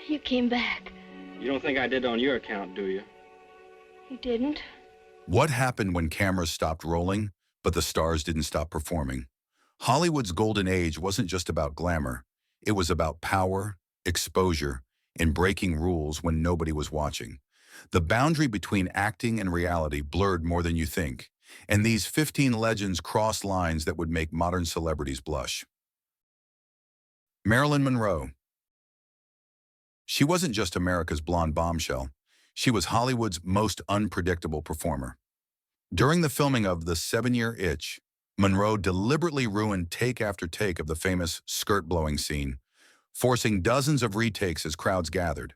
You came back. You don't think I did it on your account, do you? You didn't? What happened when cameras stopped rolling, but the stars didn't stop performing? Hollywood's golden age wasn't just about glamour. It was about power, exposure, and breaking rules when nobody was watching. The boundary between acting and reality blurred more than you think, and these 15 legends crossed lines that would make modern celebrities blush. Marilyn Monroe. She wasn't just America's blonde bombshell. She was Hollywood's most unpredictable performer. During the filming of The 7-Year Itch, Monroe deliberately ruined take after take of the famous skirt-blowing scene, forcing dozens of retakes as crowds gathered.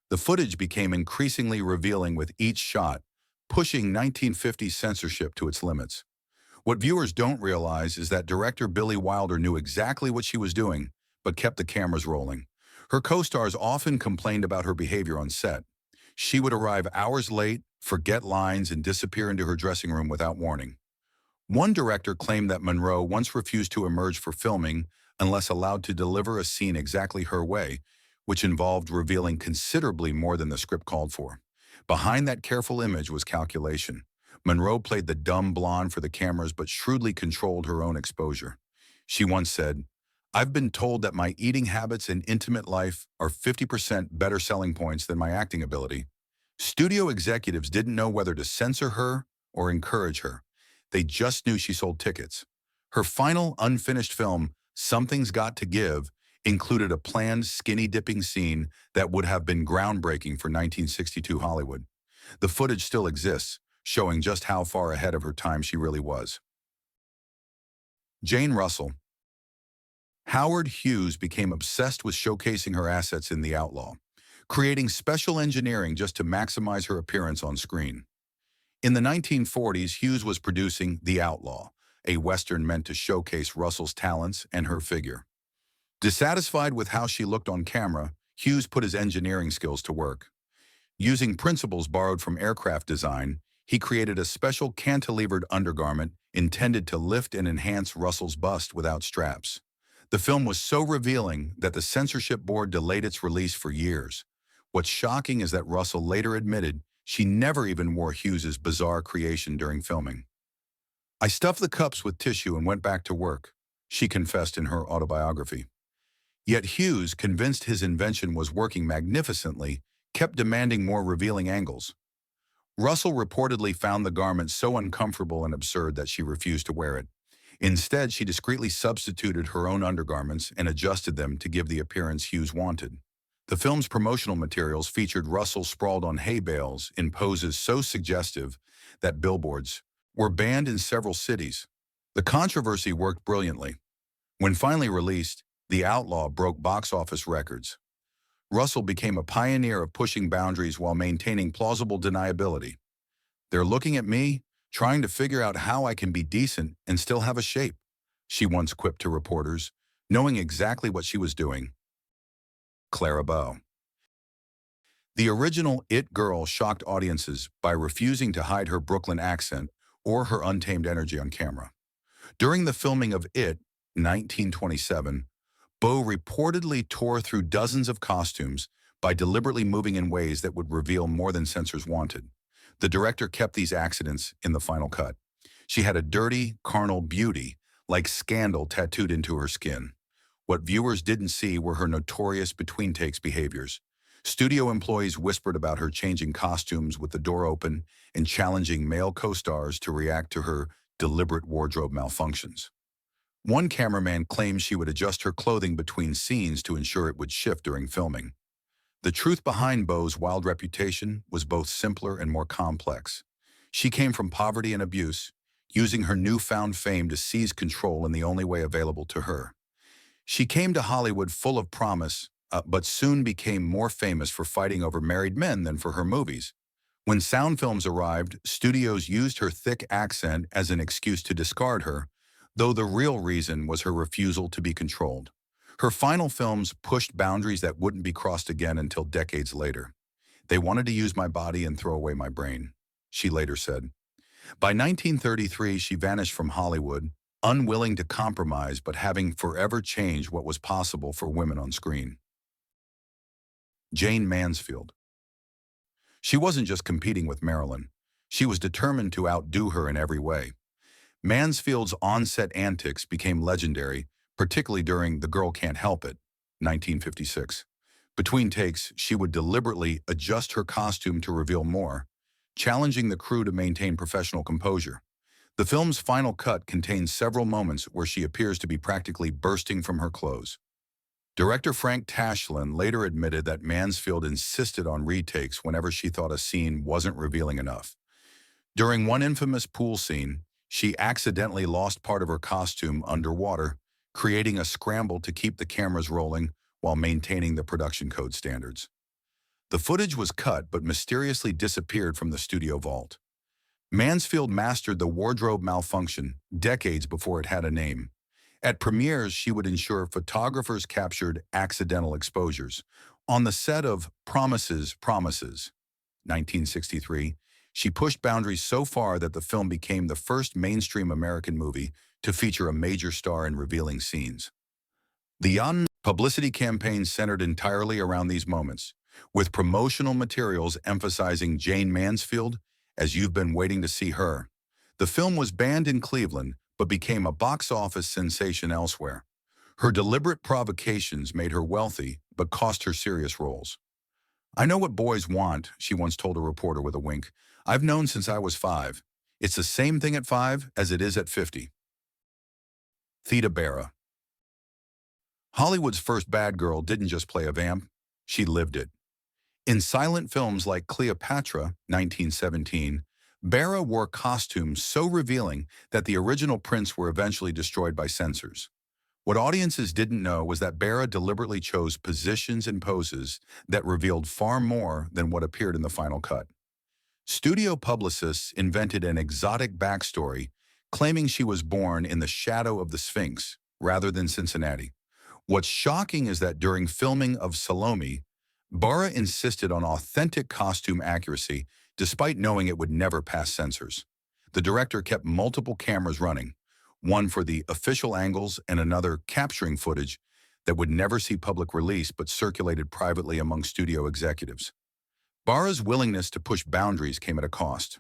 The footage became increasingly revealing with each shot, pushing 1950s censorship to its limits. What viewers don't realize is that director Billy Wilder knew exactly what she was doing, but kept the cameras rolling. Her co-stars often complained about her behavior on set. She would arrive hours late, forget lines, and disappear into her dressing room without warning. One director claimed that Monroe once refused to emerge for filming unless allowed to deliver a scene exactly her way, which involved revealing considerably more than the script called for. Behind that careful image was calculation. Monroe played the dumb blonde for the cameras but shrewdly controlled her own exposure. She once said, "I've been told that my eating habits and intimate life are 50% better selling points than my acting ability." Studio executives didn't know whether to censor her or encourage her. They just knew she sold tickets. Her final unfinished film, Something's Got to Give, included a planned skinny-dipping scene that would have been groundbreaking for 1962 Hollywood. The footage still exists, showing just how far ahead of her time she really was. Jane Russell. Howard Hughes became obsessed with showcasing her assets in The Outlaw, creating special engineering just to maximize her appearance on screen. In the 1940s, Hughes was producing The Outlaw, a Western meant to showcase Russell's talents and her figure. Dissatisfied with how she looked on camera, Hughes put his engineering skills to work. Using principles borrowed from aircraft design, he created a special cantilevered undergarment intended to lift and enhance Russell's bust without straps. The film was so revealing that the censorship board delayed its release for years. What's shocking is that Russell later admitted she never even wore Hughes's bizarre creation during filming. "I stuffed the cups with tissue and went back to work," she confessed in her autobiography. Yet Hughes, convinced his invention was working magnificently, kept demanding more revealing angles. Russell reportedly found the garment so uncomfortable and absurd that she refused to wear it. Instead, she discreetly substituted her own undergarments and adjusted them to give the appearance Hughes wanted. The film's promotional materials featured Russell sprawled on hay bales in poses so suggestive that billboards were banned in several cities. The controversy worked brilliantly. When finally released, The Outlaw broke box office records. Russell became a pioneer of pushing boundaries while maintaining plausible deniability. "They're looking at me, trying to figure out how I can be decent and still have a shape," she once quipped to reporters, knowing exactly what she was doing. Clara Bow. The original It girl shocked audiences by refusing to hide her Brooklyn accent or her untamed energy on camera. During the filming of It, 1927, Bow reportedly tore through dozens of costumes by deliberately moving in ways that would reveal more than censors wanted. The director kept these accidents in the final cut. She had a dirty, carnal beauty, like scandal tattooed into her skin. What viewers didn't see were her notorious between-takes behaviors. Studio employees whispered about her changing costumes with the door open and challenging male co-stars to react to her deliberate wardrobe malfunctions. One cameraman claimed she would adjust her clothing between scenes to ensure it would shift during filming. The truth behind Bow's wild reputation was both simpler and more complex. She came from poverty and abuse, using her newfound fame to seize control in the only way available to her. She came to Hollywood full of promise, but soon became more famous for fighting over married men than for her movies. When sound films arrived, studios used her thick accent as an excuse to discard her, though the real reason was her refusal to be controlled. Her final films pushed boundaries that wouldn't be crossed again until decades later. "They wanted to use my body and throw away my brain," she later said. By 1933, she vanished from Hollywood, unwilling to compromise but having forever changed what was possible for women on screen. Jayne Mansfield. She wasn't just competing with Marilyn. She was determined to outdo her in every way. Mansfield's on-set antics became legendary, particularly during The Girl Can't Help It, 1956. Between takes, she would deliberately adjust her costume to reveal more, challenging the crew to maintain professional composure. The film's final cut contains several moments where she appears to be practically bursting from her clothes. Director Frank Tashlin later admitted that Mansfield insisted on retakes whenever she thought a scene wasn't revealing enough. During one infamous pool scene, she accidentally lost part of her costume underwater, creating a scramble to keep the cameras rolling while maintaining the production code standards. The footage was cut but mysteriously disappeared from the studio vault. Mansfield mastered the wardrobe malfunction decades before it had a name. At premieres, she would ensure photographers captured accidental exposures. On the set of Promises, 1963, she pushed boundaries so far that the film became the first mainstream American movie to feature a major star in revealing scenes. The publicity campaign centered entirely around these moments, with promotional materials emphasizing Jayne Mansfield as "You've been waiting to see her." The film was banned in Cleveland, but became a box office sensation elsewhere. Her deliberate provocations made her wealthy, but cost her serious roles. "I know what boys want," she once told a reporter with a wink. "I've known since I was 5. It's the same thing at 5 as it is at 50. Theda Bara. Hollywood's first bad girl didn't just play a vamp, she lived it. In silent films like Cleopatra, 1917, Bara wore costumes so revealing that the original prints were eventually destroyed by censors. What audiences didn't know was that Bara deliberately chose positions and poses that revealed far more than what appeared in the final cut. Studio publicists invented an exotic backstory, claiming she was born in the shadow of the Sphinx rather than Cincinnati. What's shocking is that during filming of Salome, Bara insisted on authentic costume accuracy despite knowing it would never pass censors. The director kept multiple cameras running, one for the official angles and another capturing footage that would never see public release but circulated privately among studio executives. Bara's willingness to push boundaries came at a cost.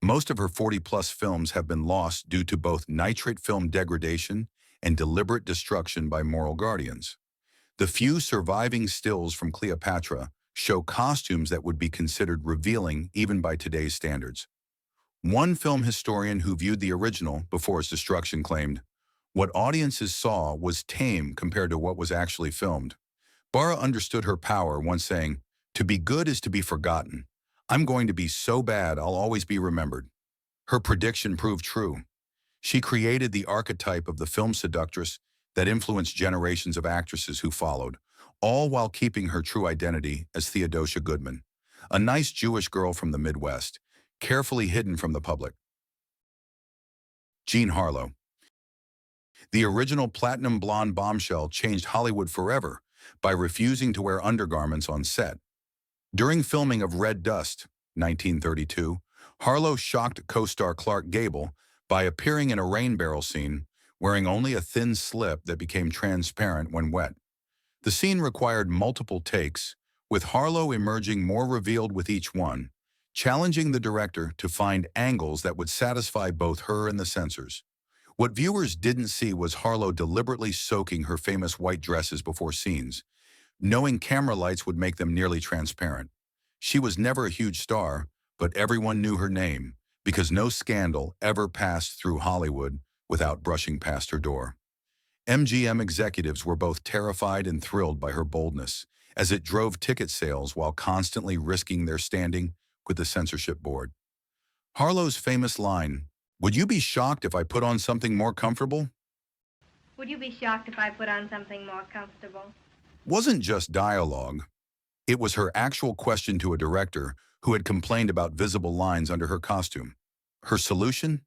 Most of her 40-plus films have been lost due to both nitrate film degradation and deliberate destruction by moral guardians. The few surviving stills from Cleopatra show costumes that would be considered revealing even by today's standards. One film historian who viewed the original before its destruction claimed, "What audiences saw was tame compared to what was actually filmed." Bara understood her power, once saying, "To be good is to be forgotten. I'm going to be so bad I'll always be remembered." Her prediction proved true. She created the archetype of the film seductress that influenced generations of actresses who followed, all while keeping her true identity as Theodosia Goodman, a nice Jewish girl from the Midwest, carefully hidden from the public. Jean Harlow. The original platinum blonde bombshell changed Hollywood forever by refusing to wear undergarments on set. During filming of Red Dust, 1932, Harlow shocked co-star Clark Gable by appearing in a rain barrel scene wearing only a thin slip that became transparent when wet. The scene required multiple takes, with Harlow emerging more revealed with each one, challenging the director to find angles that would satisfy both her and the censors. What viewers didn't see was Harlow deliberately soaking her famous white dresses before scenes, knowing camera lights would make them nearly transparent. She was never a huge star, but everyone knew her name, because no scandal ever passed through Hollywood without brushing past her door. MGM executives were both terrified and thrilled by her boldness, as it drove ticket sales while constantly risking their standing with the censorship board. Harlow's famous line, "Would you be shocked if I put on something more comfortable?" Would you be shocked if I put on something more comfortable? Wasn't just dialogue. It was her actual question to a director who had complained about visible lines under her costume. Her solution?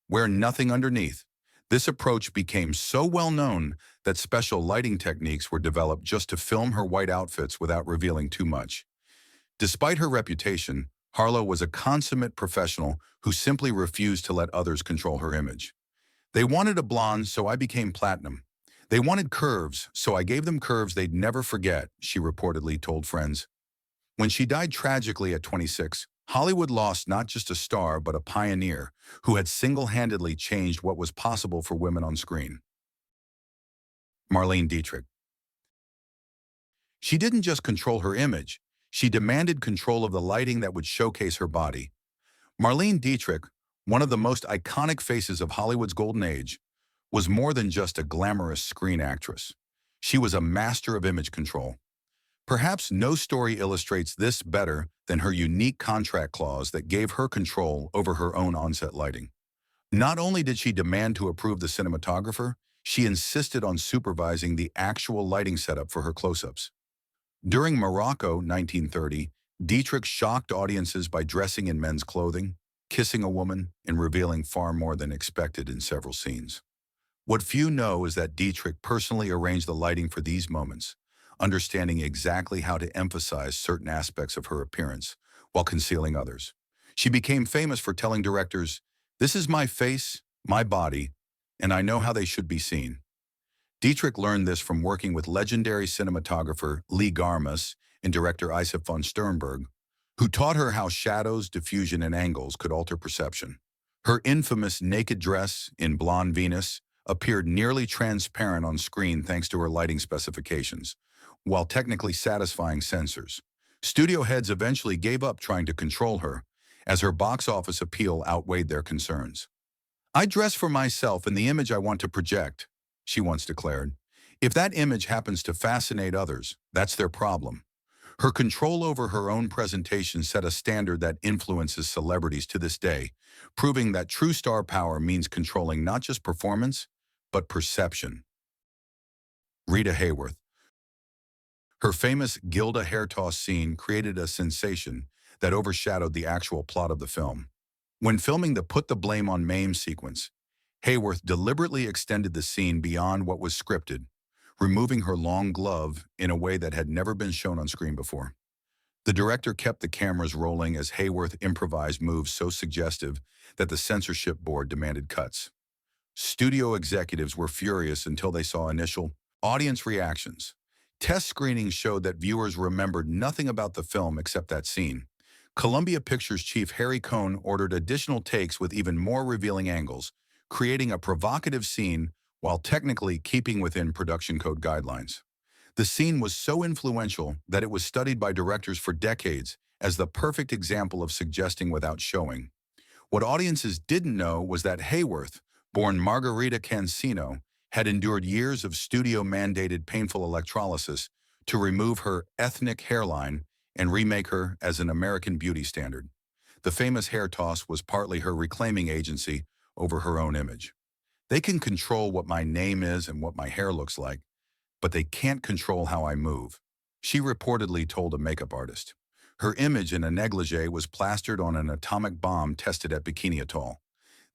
Wear nothing underneath. This approach became so well known that special lighting techniques were developed just to film her white outfits without revealing too much. Despite her reputation, Harlow was a consummate professional who simply refused to let others control her image. "They wanted a blonde, so I became platinum. They wanted curves, so I gave them curves they'd never forget," she reportedly told friends. When she died tragically at 26, Hollywood lost not just a star but a pioneer who had single-handedly changed what was possible for women on screen. Marlene Dietrich. She didn't just control her image, she demanded control of the lighting that would showcase her body. Marlene Dietrich, one of the most iconic faces of Hollywood's golden age, was more than just a glamorous screen actress. She was a master of image control. Perhaps no story illustrates this better than her unique contract clause that gave her control over her own on-set lighting. Not only did she demand to approve the cinematographer, she insisted on supervising the actual lighting setup for her close-ups. During Morocco, 1930, Dietrich shocked audiences by dressing in men's clothing, kissing a woman, and revealing far more than expected in several scenes. What few know is that Dietrich personally arranged the lighting for these moments, understanding exactly how to emphasize certain aspects of her appearance while concealing others. She became famous for telling directors, "This is my face, my body, and I know how they should be seen." Dietrich learned this from working with legendary cinematographer Lee Garmus and director Isaac von Sternberg, who taught her how shadows, diffusion, and angles could alter perception. Her infamous naked dress in Blonde Venus appeared nearly transparent on screen thanks to her lighting specifications, while technically satisfying censors. Studio heads eventually gave up trying to control her, as her box office appeal outweighed their concerns. "I dress for myself and the image I want to project," she once declared. "If that image happens to fascinate others, that's their problem." Her control over her own presentation set a standard that influences celebrities to this day, proving that true star power means controlling not just performance, but perception. Rita Hayworth. Her famous Gilda hair toss scene created a sensation that overshadowed the actual plot of the film. When filming the Put the Blame on Mame sequence, Hayworth deliberately extended the scene beyond what was scripted, removing her long glove in a way that had never been shown on screen before. The director kept the cameras rolling as Hayworth improvised moves so suggestive that the censorship board demanded cuts. Studio executives were furious until they saw initial audience reactions. Test screenings showed that viewers remembered nothing about the film except that scene. Columbia Pictures chief Harry Cohn ordered additional takes with even more revealing angles, creating a provocative scene while technically keeping within production code guidelines. The scene was so influential that it was studied by directors for decades as the perfect example of suggesting without showing. What audiences didn't know was that Hayworth, born Margarita Cancino, had endured years of studio-mandated painful electrolysis to remove her ethnic hairline and remake her as an American beauty standard. The famous hair toss was partly her reclaiming agency over her own image. "They can control what my name is and what my hair looks like, but they can't control how I move," she reportedly told a makeup artist. Her image in a negligee was plastered on an atomic bomb tested at Bikini Atoll,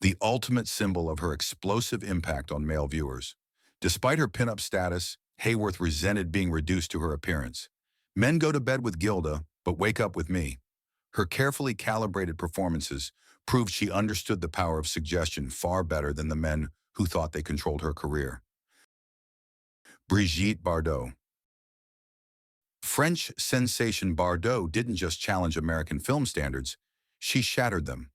the ultimate symbol of her explosive impact on male viewers. Despite her pinup status, Hayworth resented being reduced to her appearance. "Men go to bed with Gilda, but wake up with me." Her carefully calibrated performances proved she understood the power of suggestion far better than the men who thought they controlled her career. Brigitte Bardot. French sensation Bardot didn't just challenge American film standards, she shattered them.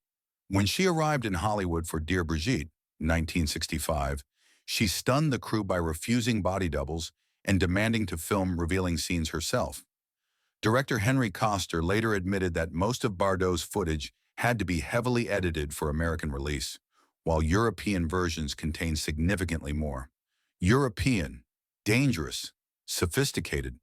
When she arrived in Hollywood for Dear Brigitte, 1965, she stunned the crew by refusing body doubles and demanding to film revealing scenes herself. Director Henry Koster later admitted that most of Bardot's footage had to be heavily edited for American release, while European versions contained significantly more. European, dangerous, sophisticated.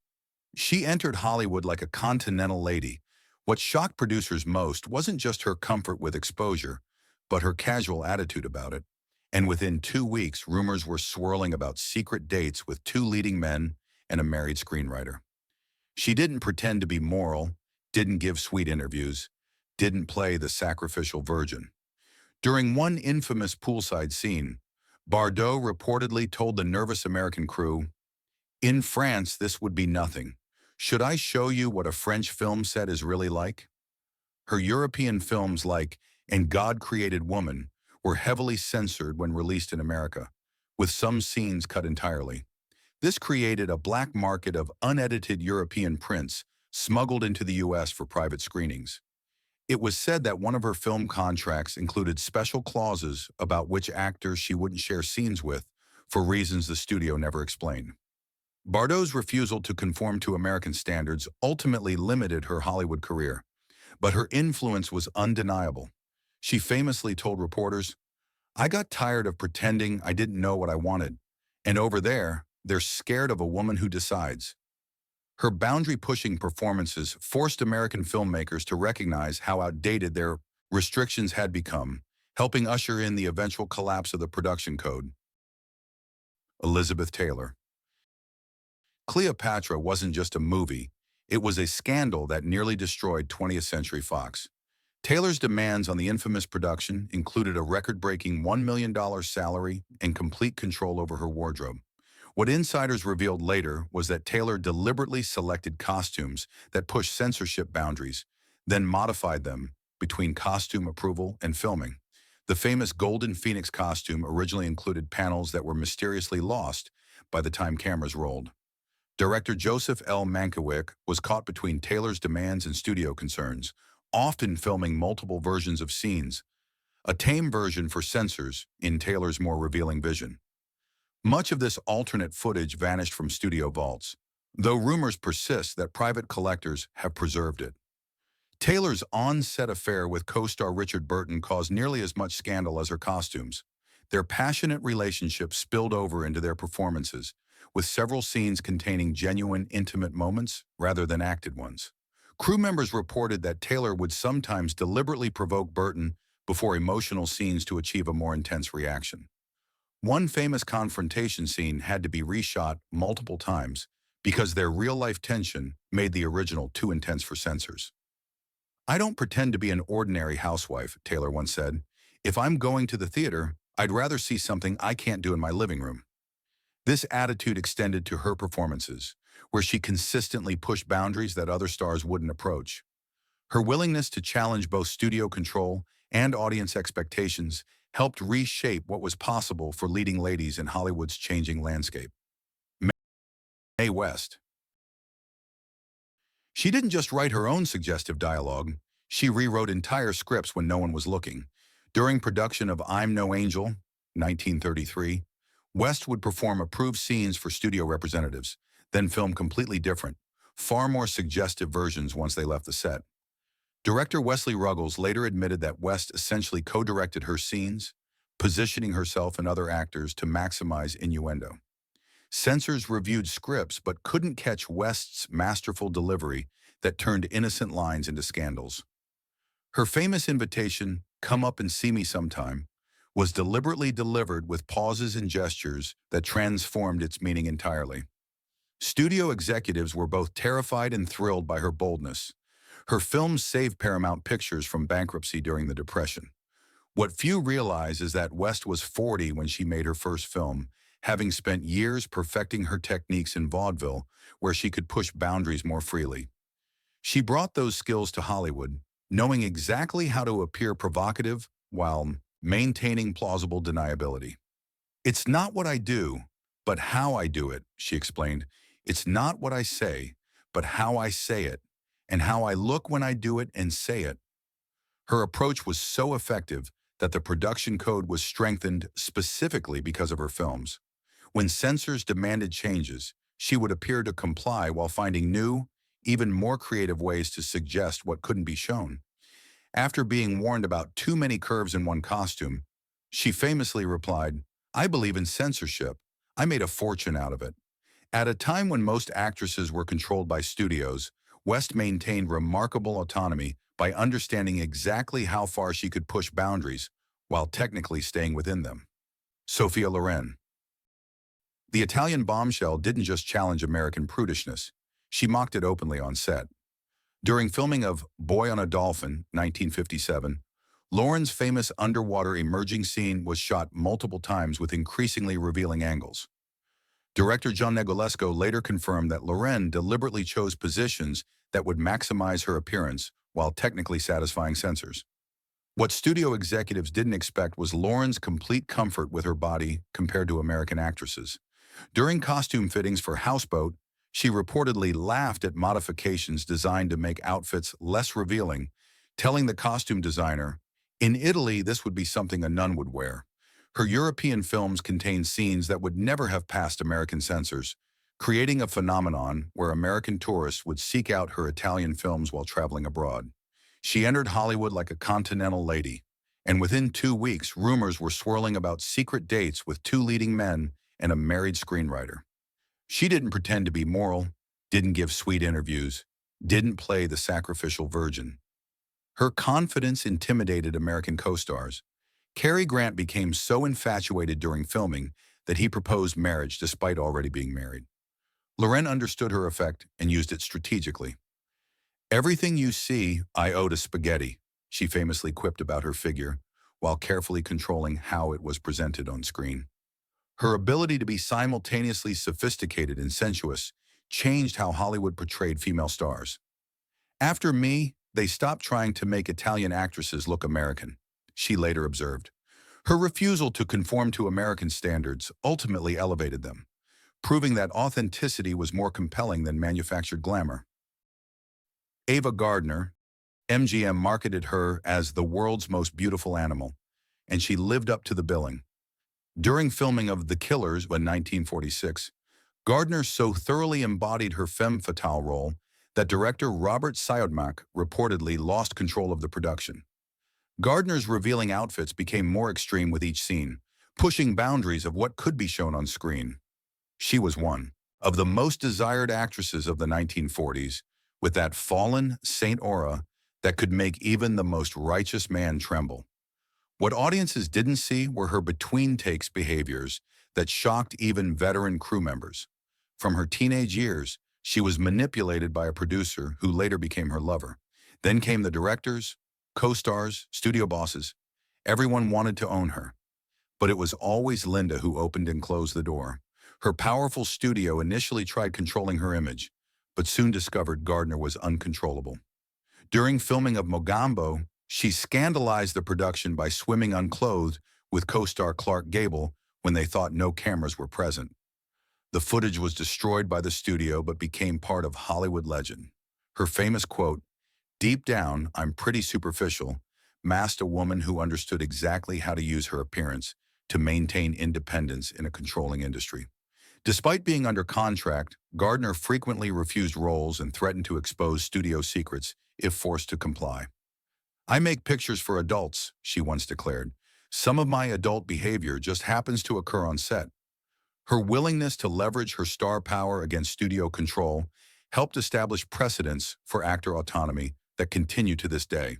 She entered Hollywood like a continental lady. What shocked producers most wasn't just her comfort with exposure, but her casual attitude about it. And within 2 weeks, rumors were swirling about secret dates with 2 leading men and a married screenwriter. She didn't pretend to be moral, didn't give sweet interviews, didn't play the sacrificial virgin. During one infamous poolside scene, Bardot reportedly told the nervous American crew, "In France, this would be nothing. Should I show you what a French film set is really like?" Her European films like And God Created Woman were heavily censored when released in America, with some scenes cut entirely. This created a black market of unedited European prints smuggled into the U.S. for private screenings. It was said that one of her film contracts included special clauses about which actors she wouldn't share scenes with, for reasons the studio never explained. Bardot's refusal to conform to American standards ultimately limited her Hollywood career, but her influence was undeniable. She famously told reporters, "I got tired of pretending I didn't know what I wanted, and over there, they're scared of a woman who decides." Her boundary-pushing performances forced American filmmakers to recognize how outdated their restrictions had become, helping usher in the eventual collapse of the production code. Elizabeth Taylor. Cleopatra wasn't just a movie, it was a scandal that nearly destroyed 20th Century Fox. Taylor's demands on the infamous production included a record-breaking $1 million salary and complete control over her wardrobe. What insiders revealed later was that Taylor deliberately selected costumes that pushed censorship boundaries, then modified them between costume approval and filming. The famous Golden Phoenix costume originally included panels that were mysteriously lost by the time cameras rolled. Director Joseph L. Mankiewicz was caught between Taylor's demands and studio concerns, often filming multiple versions of scenes, a tame version for censors in Taylor's more revealing vision. Much of this alternate footage vanished from studio vaults, though rumors persist that private collectors have preserved it. Taylor's on-set affair with co-star Richard Burton caused nearly as much scandal as her costumes. Their passionate relationship spilled over into their performances, with several scenes containing genuine, intimate moments rather than acted ones. Crew members reported that Taylor would sometimes deliberately provoke Burton before emotional scenes to achieve a more intense reaction. One famous confrontation scene had to be reshot multiple times because their real-life tension made the original too intense for censors. "I don't pretend to be an ordinary housewife," Taylor once said. "If I'm going to the theater, I'd rather see something I can't do in my living room." This attitude extended to her performances, where she consistently pushed boundaries that other stars wouldn't approach. Her willingness to challenge both studio control and audience expectations helped reshape what was possible for leading ladies in Hollywood's changing landscape. Mae West. She didn't just write her own suggestive dialogue, she rewrote entire scripts when no one was looking. During production of I'm No Angel, 1933, West would perform approved scenes for studio representatives, then film completely different, far more suggestive versions once they left the set. Director Wesley Ruggles later admitted that West essentially co-directed her scenes, positioning herself and other actors to maximize innuendo. Censors reviewed scripts but couldn't catch West's masterful delivery that turned innocent lines into scandals. Her famous invitation, "Come up and see me sometime," was deliberately delivered with pauses and gestures that transformed its meaning entirely. Studio executives were both terrified and thrilled by her boldness. Her films saved Paramount Pictures from bankruptcy during the Depression. What few realize is that West was 40 when she made her first film, having spent years perfecting her techniques in vaudeville, where she could push boundaries more freely. She brought those skills to Hollywood, knowing exactly how to appear provocative while maintaining plausible deniability. "It's not what I do, but how I do it," she explained. "It's not what I say, but how I say it, and how I look when I do it and say it." Her approach was so effective that the production code was strengthened specifically because of her films. When censors demanded changes, she would appear to comply while finding new, even more creative ways to suggest what couldn't be shown. After being warned about too many curves in one costume, she famously replied, "I believe in censorship. I made a fortune out of it." At a time when most actresses were controlled by studios, West maintained remarkable autonomy by understanding exactly how far she could push boundaries while technically staying within them. Sophia Loren. The Italian bombshell didn't just challenge American prudishness, she mocked it openly on set. During filming of Boy on a Dolphin, 1957, Loren's famous underwater emerging scene was shot multiple times with increasingly revealing angles. Director John Negulesco later confirmed that Loren deliberately chose positions that would maximize her appearance while technically satisfying censors. What studio executives didn't expect was Loren's complete comfort with her body compared to American actresses. During costume fittings for Houseboat, She reportedly laughed at modifications designed to make outfits less revealing, telling the costume designer, "In Italy, this would be something a nun would wear." Her European films contained scenes that would never have passed American censors, creating a phenomenon where American tourists would seek out her Italian films while traveling abroad. She entered Hollywood like a continental lady, and within 2 weeks, rumors were swirling about secret dates with two leading men and a married screenwriter. She didn't pretend to be moral, didn't give sweet interviews, didn't play the sacrificial virgin. Her confidence intimidated American co-stars. Cary Grant became so infatuated during filming that he proposed marriage despite already being married. Loren understood her effect and used it strategically. "Everything you see, I owe to spaghetti," she famously quipped about her figure, while carefully controlling how it was presented on screen. Her ability to be simultaneously sophisticated and sensuous changed how Hollywood portrayed female stars. "After me, they stopped trying to make Italian actresses look American," she later observed. Her refusal to conform to American standards ultimately elevated them, proving that authenticity was more compelling than manufactured glamour. Ava Gardner, MGM marketed her as the world's most beautiful animal, and she lived up to the billing. During filming of The Killers in 1946, Gardner so thoroughly embodied her femme fatale role that director Robert Siodmak reportedly lost control of the production. Gardner's revealing outfits became more extreme with each scene, pushing boundaries of what could be shown on screen. She was one of the most desired actresses of the 1940s, with that fallen saint aura that could make even the most righteous man tremble. What audiences didn't see were her between-takes behaviors that shocked even veteran crew members. From her teenage years, she was manipulated by a producer who later became her lover. Then came the directors, co-stars, studio bosses. Everyone wanted to own her. But it was always Linda who opened and closed the door. Her powerful studio initially tried controlling her image, but soon discovered Gardner was uncontrollable. During filming of Mogambo, she scandalized the production by swimming unclothed with co-star Clark Gable when they thought no cameras were present. The footage was destroyed by the studio but became part of Hollywood legend. Her famous quote, "Deep down, I'm pretty superficial," masked a woman who understood exactly how to use her appearance to maintain independence in a controlling industry. Despite being under contract, Gardner frequently refused roles and threatened to expose studio secrets if forced to comply. "I make pictures for adults," she once declared. "Some of my adult behavior just happens to occur on set." Her willingness to leverage her star power against studio control helped establish precedents for actor autonomy that continue to this day.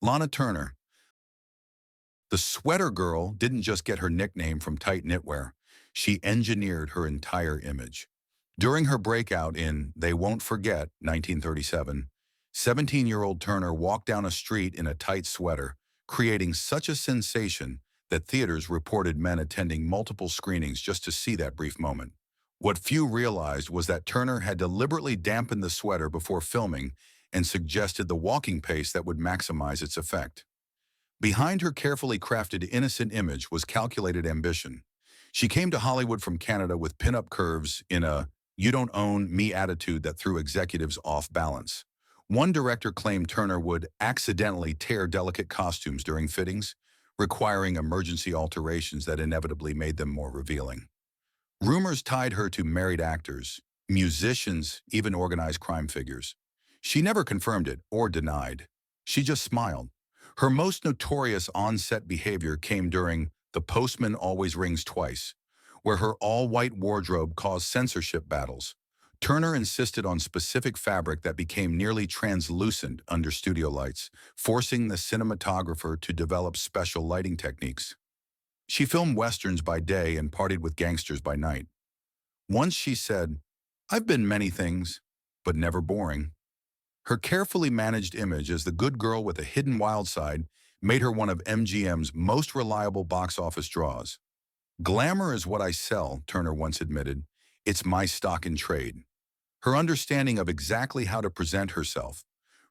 Lana Turner. The Sweater Girl didn't just get her nickname from tight knitwear. She engineered her entire image. During her breakout in They Won't Forget, 1937, 17-year-old Turner walked down a street in a tight sweater, creating such a sensation that theaters reported men attending multiple screenings just to see that brief moment. What few realized was that Turner had deliberately dampened the sweater before filming and suggested the walking pace that would maximize its effect. Behind her carefully crafted innocent image was calculated ambition. She came to Hollywood from Canada with pin-up curves in a "you don't own me" attitude that threw executives off balance. One director claimed Turner would accidentally tear delicate costumes during fittings, requiring emergency alterations that inevitably made them more revealing. Rumors tied her to married actors, musicians, even organized crime figures. She never confirmed it or denied. She just smiled. Her most notorious on-set behavior came during The Postman Always Rings Twice, where her all-white wardrobe caused censorship battles. Turner insisted on specific fabric that became nearly translucent under studio lights, forcing the cinematographer to develop special lighting techniques. She filmed westerns by day and partied with gangsters by night. Once she said, "I've been many things, but never boring." Her carefully managed image as the good girl with a hidden wild side made her one of MGM's most reliable box office draws. "Glamour is what I sell," Turner once admitted. "It's my stock in trade." Her understanding of exactly how to present herself,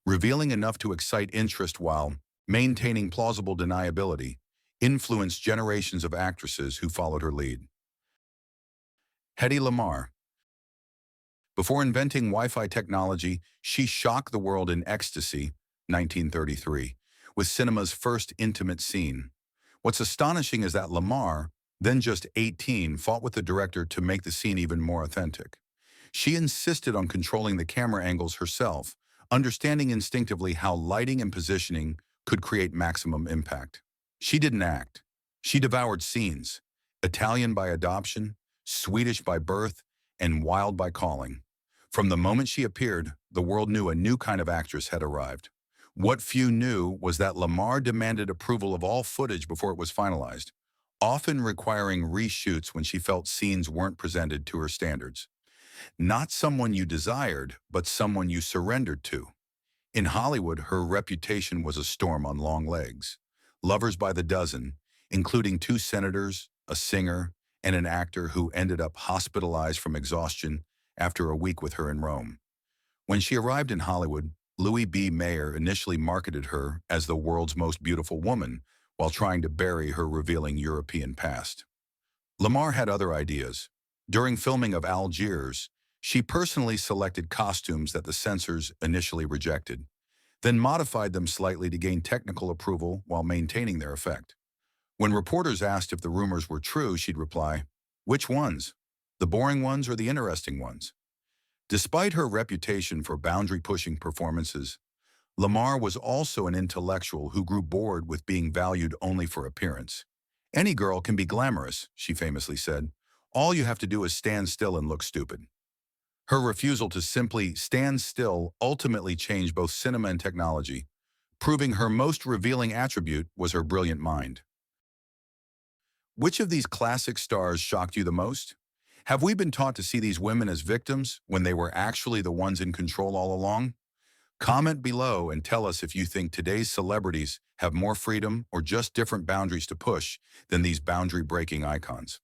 revealing enough to excite interest while maintaining plausible deniability, influenced generations of actresses who followed her lead. Hedy Lamarr. Before inventing Wi-Fi technology, she shocked the world in Ecstasy, 1933, with cinema's first intimate scene. What's astonishing is that Lamarr, then just 18, fought with the director to make the scene even more authentic. She insisted on controlling the camera angles herself, understanding instinctively how lighting and positioning could create maximum impact. She didn't act. She devoured scenes, Italian by adoption, Swedish by birth, and wild by calling. From the moment she appeared, the world knew a new kind of actress had arrived. What few knew was that Lamarr demanded approval of all footage before it was finalized, often requiring reshoots when she felt scenes weren't presented to her standards. Not someone you desired, but someone you surrendered to. In Hollywood, her reputation was a storm on long legs. Lovers by the dozen, including 2 senators, a singer, and an actor who ended up hospitalized from exhaustion after a week with her in Rome. When she arrived in Hollywood, Louis B. Mayer initially marketed her as the world's most beautiful woman while trying to bury her revealing European past. Lamarr had other ideas. During filming of Algiers, she personally selected costumes that the censors initially rejected, then modified them slightly to gain technical approval while maintaining their effect. When reporters asked if the rumors were true, she'd reply, "Which ones? The boring ones or the interesting ones?" Despite her reputation for boundary-pushing performances, Lamarr was also an intellectual who grew bored with being valued only for appearance. "Any girl can be glamorous," she famously said. "All you have to do is stand still and look stupid." Her refusal to simply stand still ultimately changed both cinema and technology, proving her most revealing attribute was her brilliant mind. Which of these classic stars shocked you the most? Have we been taught to see these women as victims when they were actually the ones in control all along? Comment below and tell us if you think today's celebrities have more freedom or just different boundaries to push than these boundary-breaking icons.